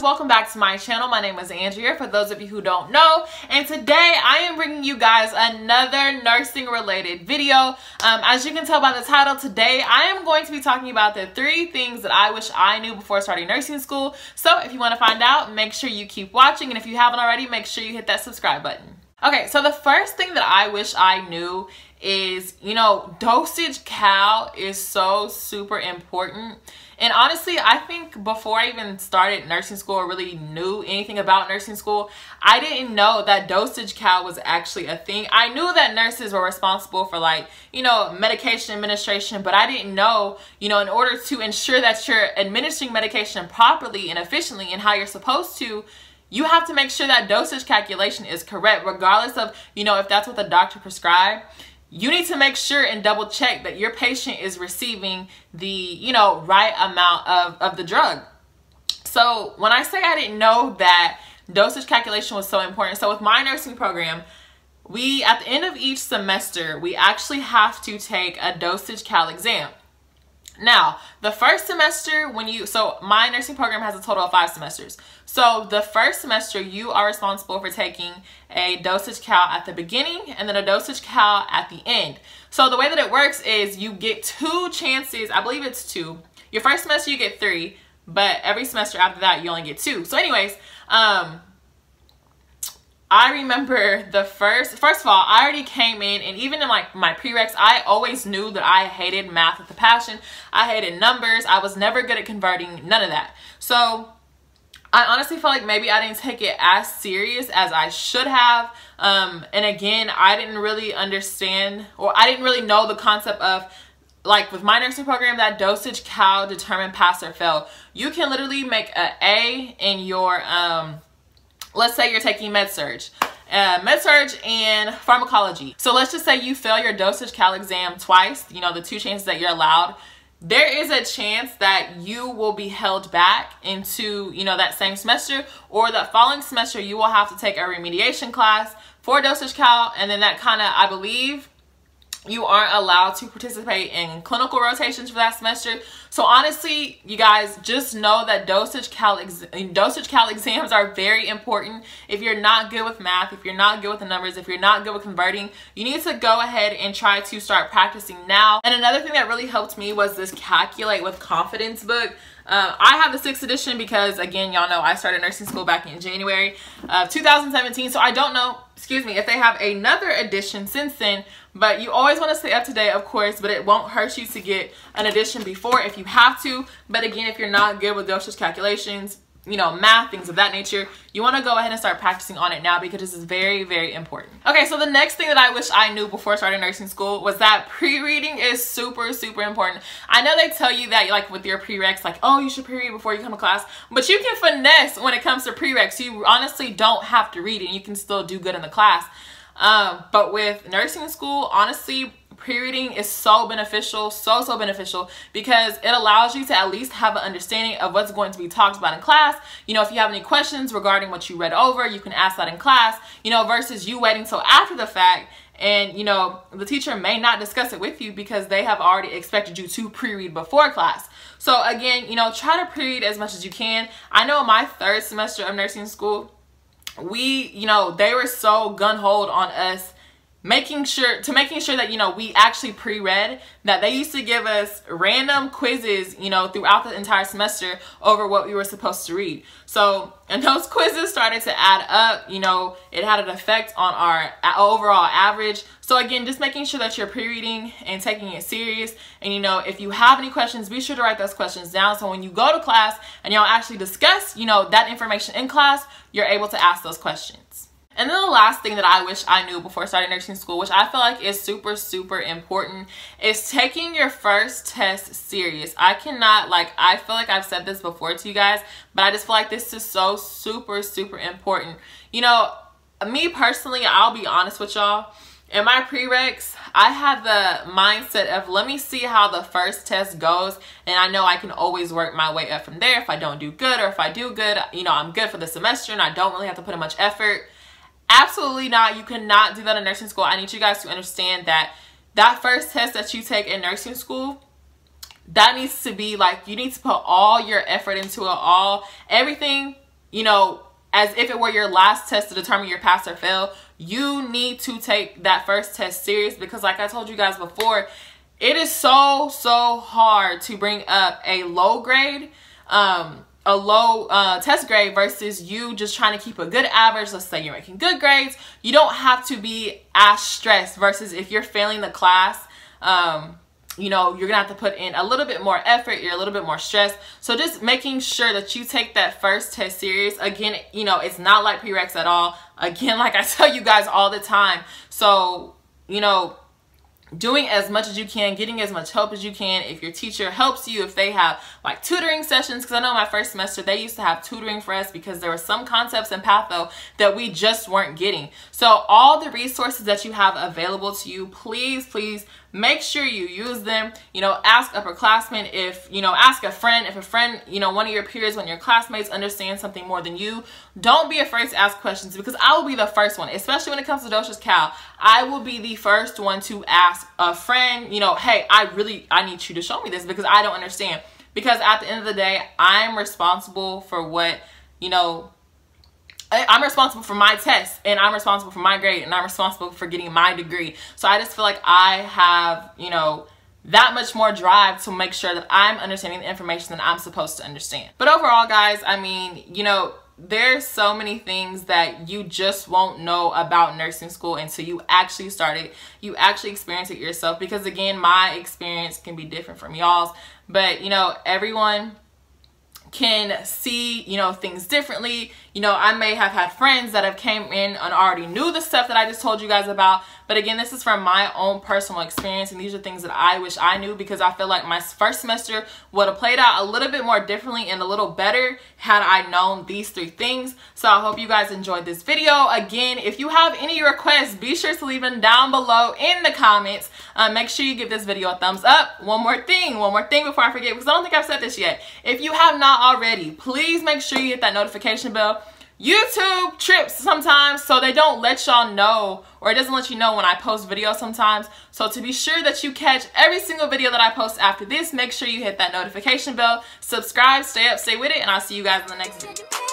welcome back to my channel. My name is Andrea, for those of you who don't know, and today I am bringing you guys another nursing related video. As you can tell by the title, today I am going to be talking about the 3 things that I wish I knew before starting nursing school. So if you want to find out, make sure you keep watching, and if you haven't already, make sure you hit that subscribe button. Okay, so the first thing that I wish I knew is, dosage cal is so super important. And honestly, I think before I even started nursing school or really knew anything about nursing school, I didn't know that dosage cal was actually a thing. I knew that nurses were responsible for medication administration, but I didn't know, in order to ensure that you're administering medication properly and efficiently and how you're supposed to, you have to make sure that dosage calculation is correct, regardless of, if that's what the doctor prescribed. You need to make sure and double check that your patient is receiving the, right amount of the drug. So when I say I didn't know that dosage calculation was so important, so with my nursing program, we, at the end of each semester, we actually have to take a dosage cal exam. Now, the first semester, so my nursing program has a total of 5 semesters. So the first semester, you are responsible for taking a dosage cal at the beginning and then a dosage cal at the end. So the way that it works is you get 2 chances. I believe it's 2. Your first semester, you get 3, but every semester after that, you only get 2. So anyways, I remember the first of all, I already came in, and even in my prereqs, I always knew that I hated math with a passion. I hated numbers. I was never good at converting, none of that. So I honestly feel like maybe I didn't take it as serious as I should have. And again, I didn't really understand, or I didn't really know the concept of, with my nursing program, that dosage cal determined pass or fail. You can literally make an A in your, let's say you're taking med-surg and pharmacology. So let's just say you fail your dosage cal exam twice, the 2 chances that you're allowed. There is a chance that you will be held back into, that same semester, or that following semester you will have to take a remediation class for dosage cal, and then that kind of, I believe, you aren't allowed to participate in clinical rotations for that semester. So honestly, you guys, just know that dosage cal exams are very important. If you're not good with math, if you're not good with the numbers, if you're not good with converting, you need to go ahead and try to start practicing now. And another thing that really helped me was this Calculate with Confidence book. I have the 6th edition because, again, y'all know I started nursing school back in January of 2017. So I don't know, if they have another edition since then, but you always want to stay up to date, of course, but it won't hurt you to get an edition before if you have to. But again, if you're not good with dosage calculations, math, things of that nature, you want to go ahead and start practicing on it now, because this is very, very important. Okay, so the next thing that I wish I knew before starting nursing school was that pre-reading is super, super important. I know they tell you that, with your prereqs, oh, you should pre-read before you come to class, but you can finesse when it comes to prereqs. You honestly don't have to read it, and you can still do good in the class. But with nursing school, honestly, pre-reading is so beneficial, so beneficial, because it allows you to at least have an understanding of what's going to be talked about in class. If you have any questions regarding what you read over, you can ask that in class, versus you waiting till after the fact, and the teacher may not discuss it with you because they have already expected you to pre-read before class. So again, try to pre-read as much as you can. I know in my 3rd semester of nursing school, they were so gun-ho on us making sure that, we actually pre-read, that they used to give us random quizzes, throughout the entire semester over what we were supposed to read. So, and those quizzes started to add up, it had an effect on our overall average. So again, just making sure that you're pre-reading and taking it serious. And, if you have any questions, be sure to write those questions down. So when you go to class and y'all actually discuss, that information in class, you're able to ask those questions. And then the last thing that I wish I knew before starting nursing school, which I feel like is super, super important, is taking your first test serious. I cannot, I feel like I've said this before to you guys, but I just feel like this is so super, super important. Me personally, I'll be honest with y'all, in my prereqs, I had the mindset of, let me see how the first test goes, and I know I can always work my way up from there. If I don't do good, or if I do good, I'm good for the semester and I don't really have to put in much effort. Absolutely not. You cannot do that in nursing school. I need you guys to understand that that first test that you take in nursing school, that needs to be you need to put all your effort into it, everything you know, as if it were your last test to determine your pass or fail, you need to take that first test serious, because like I told you guys before, it is so hard to bring up a low grade, a low test grade versus you just trying to keep a good average. Let's say you're making good grades. You don't have to be as stressed versus if you're failing the class, you know, you're gonna have to put in a little bit more effort, you're a little bit more stressed. So just making sure that you take that first test serious. Again, you know, it's not like prereqs at all. Again, like I tell you guys all the time. So, you know, doing as much as you can, getting as much help as you can. If your teacher helps you, if they have like tutoring sessions, because I know my first semester they used to have tutoring for us because there were some concepts in patho that we just weren't getting. So all the resources that you have available to you, please make sure you use them. You know, ask upperclassmen, if, you know, ask a friend. If a friend, you know, one of your peers, one of your classmates understands something more than you, don't be afraid to ask questions, because I will be the first one, especially when it comes to Docious Cal. I will be the first one to ask a friend, you know, hey, I need you to show me this because I don't understand. Because at the end of the day, I'm responsible for what, you know, I'm responsible for my test, and I'm responsible for my grade, and I'm responsible for getting my degree. So I just feel like I have, you know, that much more drive to make sure that I'm understanding the information that I'm supposed to understand. But overall, guys, I mean, you know, there's so many things that you just won't know about nursing school until you actually start it, you actually experience it yourself. Because again, my experience can be different from y'all's, but you know, everyone can see, you know, things differently. You know, I may have had friends that have came in and already knew the stuff that I just told you guys about. But again, this is from my own personal experience, and these are things that I wish I knew, because I feel like my first semester would have played out a little bit more differently and a little better had I known these 3 things. So I hope you guys enjoyed this video. Again, if you have any requests, be sure to leave them down below in the comments. Make sure you give this video a thumbs up. One more thing before I forget, because I don't think I've said this yet. If you have not already, please make sure you hit that notification bell. YouTube trips sometimes, so they don't let y'all know, or it doesn't let you know when I post videos sometimes. So to be sure that you catch every single video that I post after this, make sure you hit that notification bell, subscribe, stay up, stay with it, and I'll see you guys in the next video.